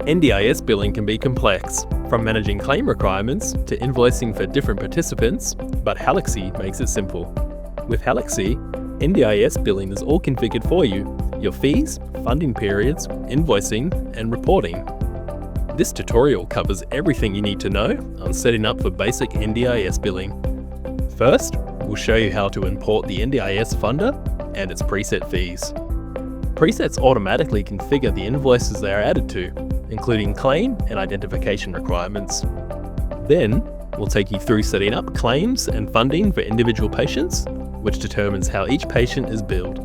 NDIS billing can be complex, from managing claim requirements to invoicing for different participants, but Halaxy makes it simple. With Halaxy, NDIS billing is all configured for you: your fees, funding periods, invoicing, and reporting. This tutorial covers everything you need to know on setting up for basic NDIS billing. First, we'll show you how to import the NDIS funder and its preset fees. Presets automatically configure the invoices they are added to, including claim and identification requirements. Then, we'll take you through setting up claims and funding for individual patients, which determines how each patient is billed.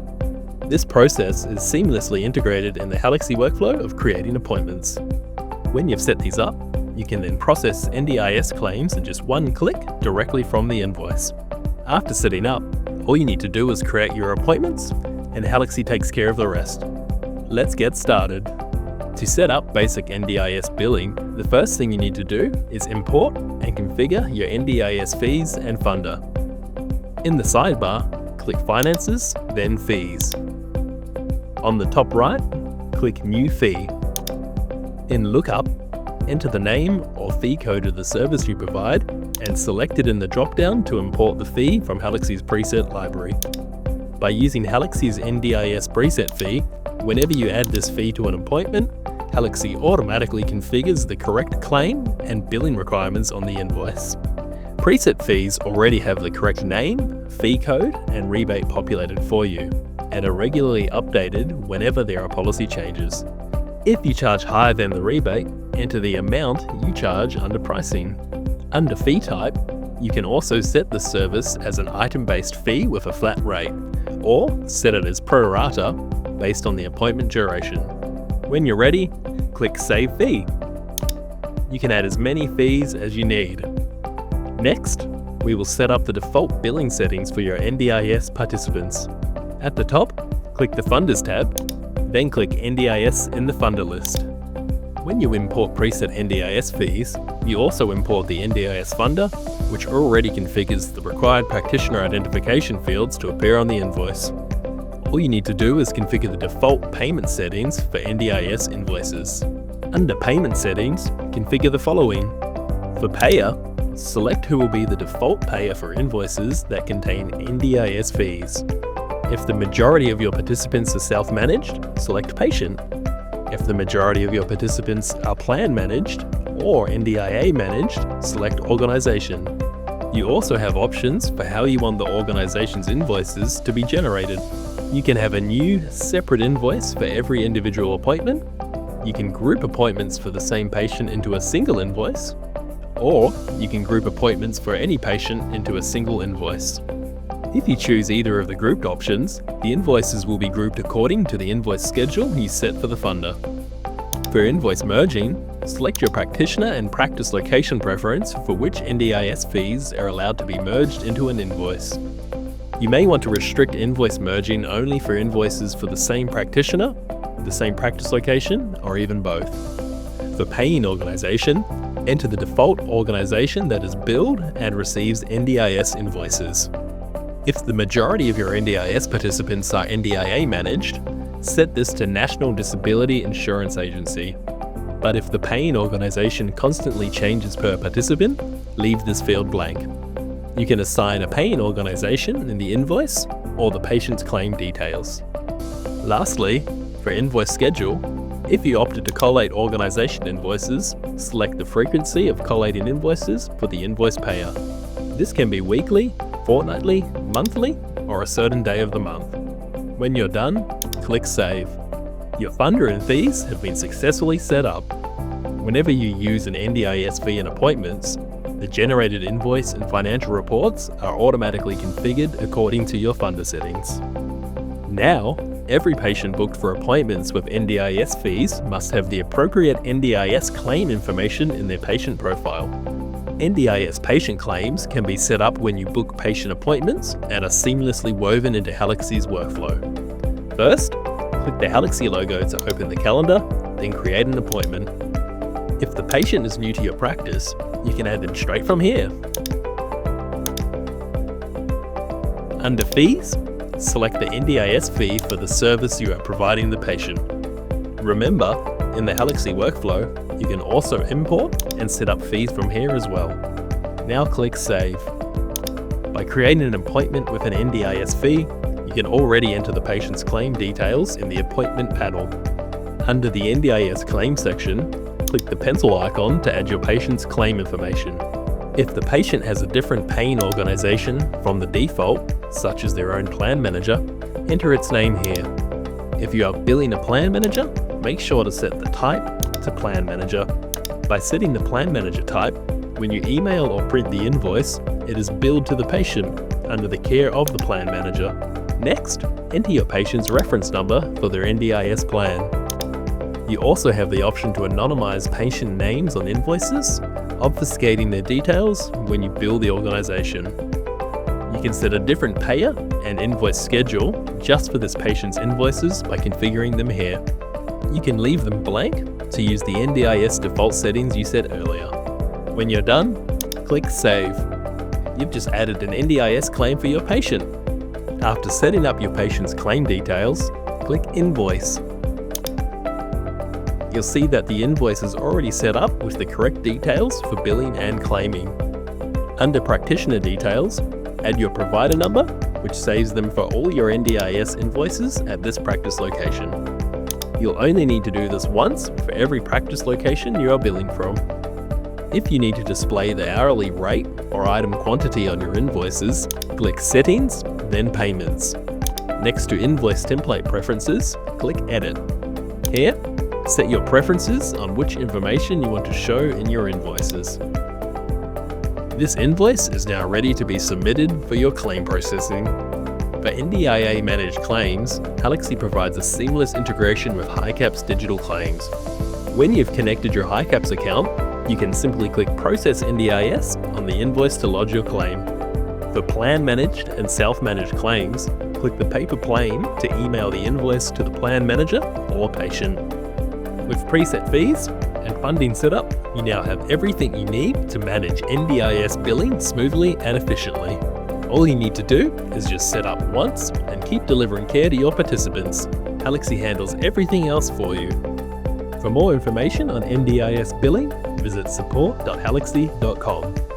This process is seamlessly integrated in the Halaxy workflow of creating appointments. When you've set these up, you can then process NDIS claims in just one click directly from the invoice. After setting up, all you need to do is create your appointments, and Halaxy takes care of the rest. Let's get started. To set up basic NDIS billing, the first thing you need to do is import and configure your NDIS fees and funder. In the sidebar, click Finances, then Fees. On the top right, click New Fee. In Lookup, enter the name or fee code of the service you provide and select it in the drop-down to import the fee from Halaxy's preset library. By using Halaxy's NDIS preset fee, whenever you add this fee to an appointment, Halaxy automatically configures the correct claim and billing requirements on the invoice. Preset fees already have the correct name, fee code, and rebate populated for you, and are regularly updated whenever there are policy changes. If you charge higher than the rebate, enter the amount you charge under pricing. Under fee type, you can also set the service as an item-based fee with a flat rate, or set it as pro rata based on the appointment duration. When you're ready, click Save Fee. You can add as many fees as you need. Next, we will set up the default billing settings for your NDIS participants. At the top, click the Funders tab, then click NDIS in the funder list. When you import preset NDIS fees, you also import the NDIS funder, which already configures the required practitioner identification fields to appear on the invoice. All you need to do is configure the default payment settings for NDIS invoices. Under Payment Settings, configure the following. For Payer, select who will be the default payer for invoices that contain NDIS fees. If the majority of your participants are self-managed, select Patient. If the majority of your participants are plan managed or NDIA managed, select Organization. You also have options for how you want the organization's invoices to be generated. You can have a new, separate invoice for every individual appointment. You can group appointments for the same patient into a single invoice, or you can group appointments for any patient into a single invoice. If you choose either of the grouped options, the invoices will be grouped according to the invoice schedule you set for the funder. For invoice merging, select your practitioner and practice location preference for which NDIS fees are allowed to be merged into an invoice. You may want to restrict invoice merging only for invoices for the same practitioner, the same practice location, or even both. For paying organization, enter the default organization that is billed and receives NDIS invoices. If the majority of your NDIS participants are NDIA managed, set this to National Disability Insurance Agency. But if the paying organization constantly changes per participant, leave this field blank. You can assign a paying organization in the invoice or the patient's claim details. Lastly, for invoice schedule, if you opted to collate organization invoices, select the frequency of collating invoices for the invoice payer. This can be weekly, fortnightly, monthly, or a certain day of the month. When you're done, click Save. Your funder and fees have been successfully set up. Whenever you use an NDIS fee in appointments, the generated invoice and financial reports are automatically configured according to your funder settings. Now, every patient booked for appointments with NDIS fees must have the appropriate NDIS claim information in their patient profile. NDIS patient claims can be set up when you book patient appointments and are seamlessly woven into Halaxy's workflow. First, click the Halaxy logo to open the calendar, then create an appointment. If the patient is new to your practice, you can add them straight from here. Under Fees, select the NDIS fee for the service you are providing the patient. Remember, In the Halaxy workflow, you can also import and set up fees from here as well. Now click Save. By creating an appointment with an NDIS fee, you can already enter the patient's claim details in the appointment panel. Under the NDIS claim section, click the pencil icon to add your patient's claim information. If the patient has a different paying organization from the default, such as their own plan manager, enter its name here. If you are billing a plan manager, make sure to set the type to plan manager. By setting the plan manager type, when you email or print the invoice, it is billed to the patient under the care of the plan manager. Next, enter your patient's reference number for their NDIS plan. You also have the option to anonymize patient names on invoices, obfuscating their details when you bill the organization. You can set a different payer and invoice schedule just for this patient's invoices by configuring them here. You can leave them blank to use the NDIS default settings you set earlier. When you're done, click Save. You've just added an NDIS claim for your patient. After setting up your patient's claim details, click Invoice. You'll see that the invoice is already set up with the correct details for billing and claiming. Under Practitioner Details, add your provider number, which saves them for all your NDIS invoices at this practice location. You'll only need to do this once for every practice location you are billing from. If you need to display the hourly rate or item quantity on your invoices, click Settings, then Payments. Next to Invoice Template Preferences, click Edit. Here, set your preferences on which information you want to show in your invoices. This invoice is now ready to be submitted for your claim processing. For NDIA managed claims, Halaxy provides a seamless integration with HICAPS Digital Claims. When you've connected your HICAPS account, you can simply click Process NDIS on the invoice to lodge your claim. For plan-managed and self-managed claims, click the paper plane to email the invoice to the plan manager or patient. With preset fees and funding set up, you now have everything you need to manage NDIS billing smoothly and efficiently. All you need to do is just set up once and keep delivering care to your participants. Halaxy handles everything else for you. For more information on NDIS billing, visit support.halaxy.com.